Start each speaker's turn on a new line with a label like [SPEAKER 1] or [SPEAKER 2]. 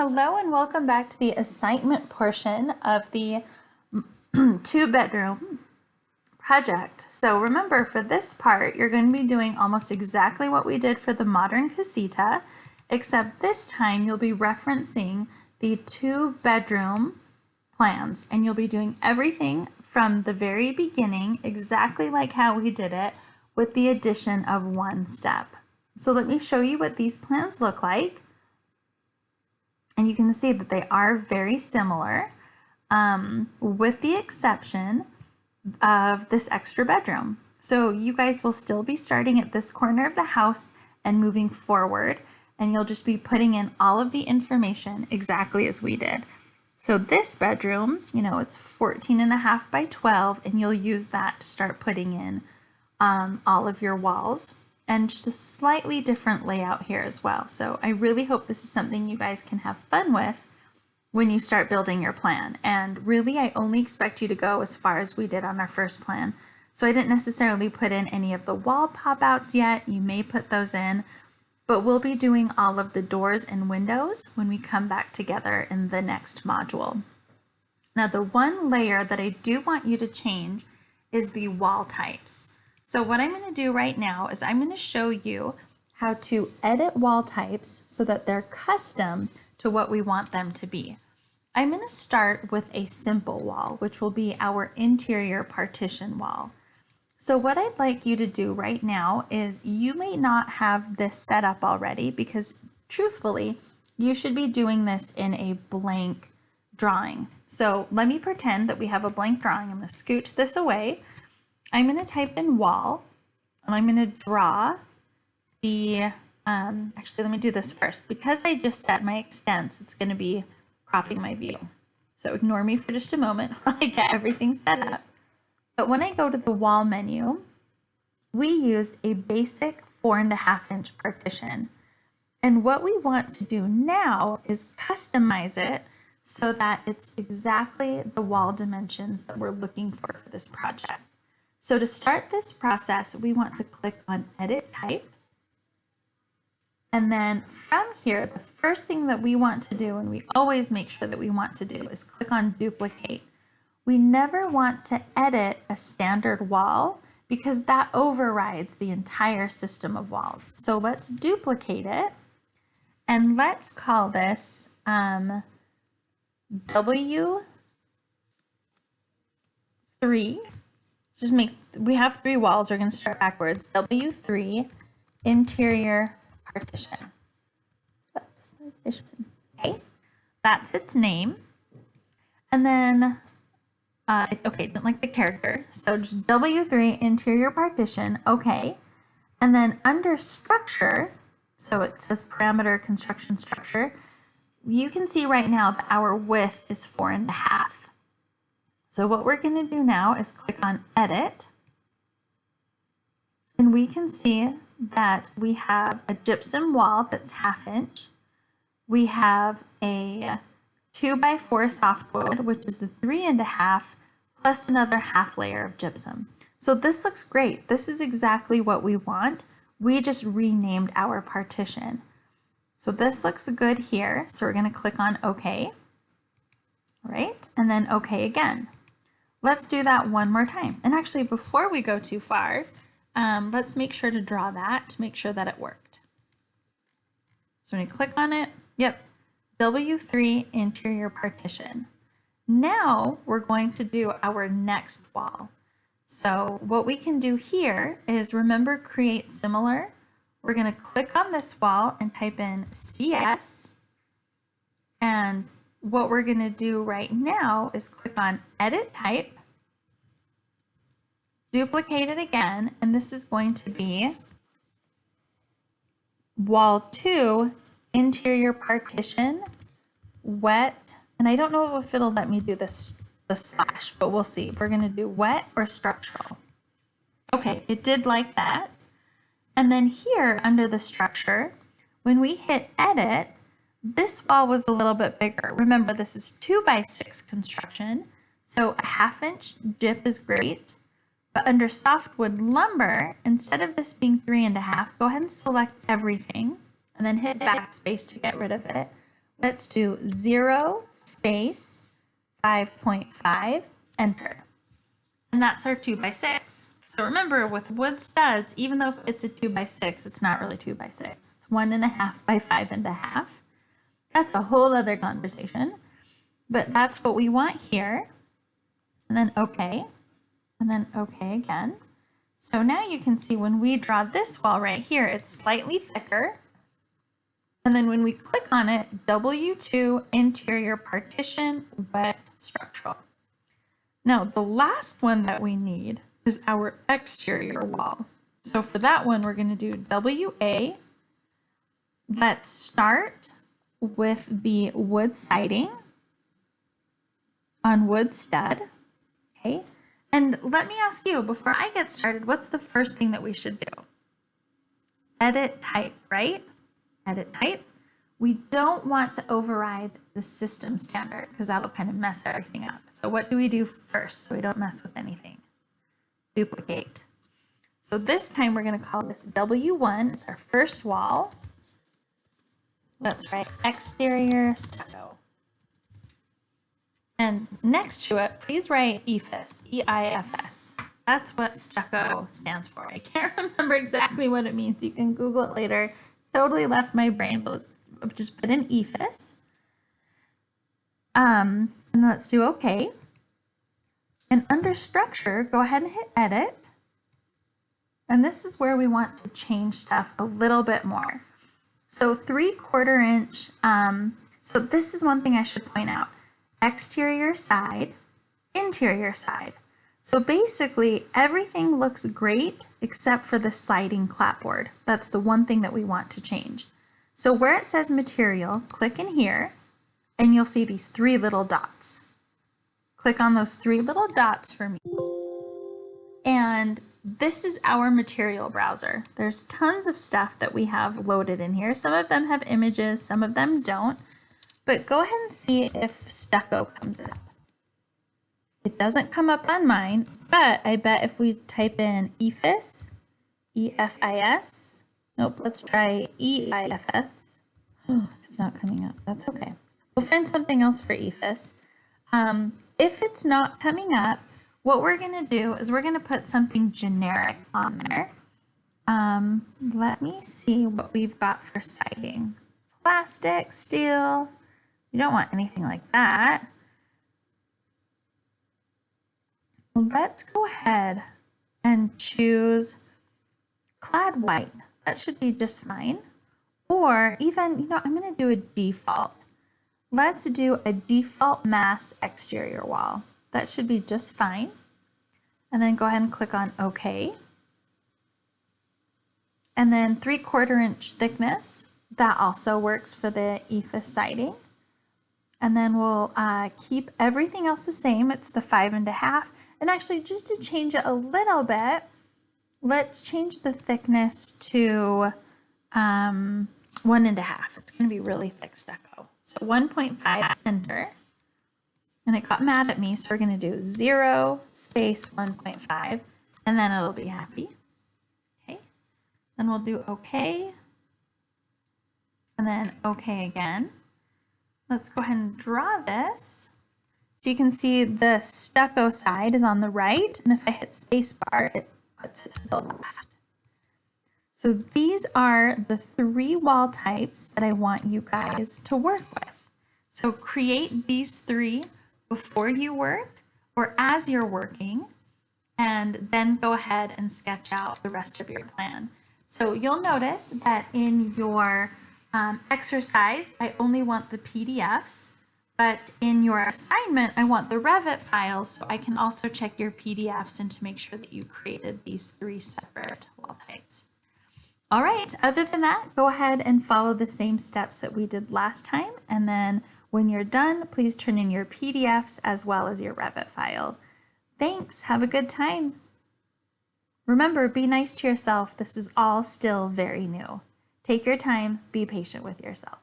[SPEAKER 1] Hello and welcome back to the assignment portion of the 2-bedroom project. So remember, for this part, you're going to be doing almost exactly what we did for the modern casita, except this time you'll be referencing the 2-bedroom plans, and you'll be doing everything from the very beginning, exactly like how we did it, with the addition of one step. So let me show you what these plans look like. And you can see that they are very similar, with the exception of this extra bedroom. So you guys will still be starting at this corner of the house and moving forward, and you'll just be putting in all of the information exactly as we did. So this bedroom, it's 14.5 by 12, and you'll use that to start putting in all of your walls. And just a slightly different layout here as well. So I really hope this is something you guys can have fun with when you start building your plan. And really, I only expect you to go as far as we did on our first plan. So I didn't necessarily put in any of the wall pop-outs yet. You may put those in, but we'll be doing all of the doors and windows when we come back together in the next module. Now, the one layer that I do want you to change is the wall types. So what I'm going to do right now is I'm going to show you how to edit wall types so that they're custom to what we want them to be. I'm going to start with a simple wall, which will be our interior partition wall. So what I'd like you to do right now is, you may not have this set up already because truthfully, you should be doing this in a blank drawing. So let me pretend that we have a blank drawing. I'm going to scooch this away. I'm going to type in wall, and I'm going to draw the, actually let me do this first. Because I just set my extents, it's going to be cropping my view. So ignore me for just a moment while I get everything set up. But when I go to the wall menu, we used a basic 4.5-inch partition. And what we want to do now is customize it so that it's exactly the wall dimensions that we're looking for this project. So to start this process, we want to click on Edit Type. And then from here, the first thing that we want to do, and we always make sure that we want to do, is click on Duplicate. We never want to edit a standard wall because that overrides the entire system of walls. So let's duplicate it, and let's call this W3. We have 3 walls. We're going to start backwards. W3 interior partition. That's partition. Okay, that's its name. And then, okay, didn't like the character. So just W3 interior partition. Okay. And then under structure, so it says parameter construction structure. You can see right now that our width is 4.5. So what we're going to do now is click on Edit, and we can see that we have a gypsum wall that's 1/2 inch. We have a 2x4 softwood, which is the 3.5, plus another 1/2 layer of gypsum. So this looks great. This is exactly what we want. We just renamed our partition. So this looks good here. So we're going to click on OK. All right, and then OK again. Let's do that one more time. And actually, before we go too far, let's make sure to draw that to make sure that it worked. So when you click on it, yep, W3 interior partition. Now we're going to do our next wall. So what we can do here is, remember, create similar. We're going to click on this wall and type in CS. And what we're going to do right now is click on Edit Type, duplicate it again, and this is going to be Wall 2 interior partition wet. And I don't know if it'll let me do this, the slash, but we'll see. We're going to do wet or structural. Okay, it did like that. And then here under the structure, when we hit Edit, this wall was a little bit bigger. Remember, this is 2x6 construction, so a 1/2 inch dip is great. But under softwood lumber, instead of this being 3.5, go ahead and select everything and then hit backspace to get rid of it. Let's do 0 space 5.5, enter. And that's our 2x6. So remember, with wood studs, even though it's a 2x6, it's not really 2x6. It's 1.5 by 5.5. That's a whole other conversation. But that's what we want here. And then OK. And then OK again. So now you can see when we draw this wall right here, it's slightly thicker. And then when we click on it, W2 interior partition wet structural. Now the last one that we need is our exterior wall. So for that one, we're going to do WA. Let's start with the wood siding on wood stud. Okay. And let me ask you, before I get started, what's the first thing that we should do? Edit type, right? Edit type. We don't want to override the system standard because that'll kind of mess everything up. So what do we do first so we don't mess with anything? Duplicate. So this time we're going to call this W1. It's our first wall. Let's write exterior stucco. And next to it, please write EIFS, E-I-F-S. That's what stucco stands for. I can't remember exactly what it means. You can Google it later. Totally left my brain, but just put in EIFS. And let's do OK. And under structure, go ahead and hit edit. And this is where we want to change stuff a little bit more. So 3/4 inch. So this is one thing I should point out. Exterior side, interior side. So basically everything looks great except for the sliding clapboard. That's the one thing that we want to change. So where it says material, click in here and you'll see these 3 little dots. Click on those 3 little dots for me. And this is our material browser. There's tons of stuff that we have loaded in here. Some of them have images, some of them don't. But go ahead and see if stucco comes up. It doesn't come up on mine, but I bet if we type in EIFS, E-F-I-S, nope, let's try E-I-F-S. Oh, it's not coming up. That's okay. We'll find something else for EIFS. If it's not coming up, what we're going to do is we're going to put something generic on there. Let me see what we've got for siding. Plastic, steel. You don't want anything like that. Let's go ahead and choose clad white. That should be just fine. Or even, I'm going to do a default. Let's do a default mass exterior wall. That should be just fine. And then go ahead and click on OK. And then 3/4 inch thickness. That also works for the EIFS siding. And then we'll keep everything else the same. It's the 5.5. And actually, just to change it a little bit, let's change the thickness to 1.5. It's going to be really thick stucco. So 1.5, enter. And it got mad at me, so we're going to do 0 space 1.5, and then it'll be happy. Okay. Then we'll do OK. And then OK again. Let's go ahead and draw this. So you can see the stucco side is on the right, and if I hit spacebar, it puts it to the left. So these are the 3 wall types that I want you guys to work with. So create these 3 before you work or as you're working, and then go ahead and sketch out the rest of your plan. So you'll notice that in your exercise, I only want the PDFs, but in your assignment, I want the Revit files, so I can also check your PDFs and to make sure that you created these 3 separate wall types. All right, other than that, go ahead and follow the same steps that we did last time, and then when you're done, please turn in your PDFs as well as your Revit file. Thanks, have a good time. Remember, be nice to yourself. This is all still very new. Take your time, be patient with yourself.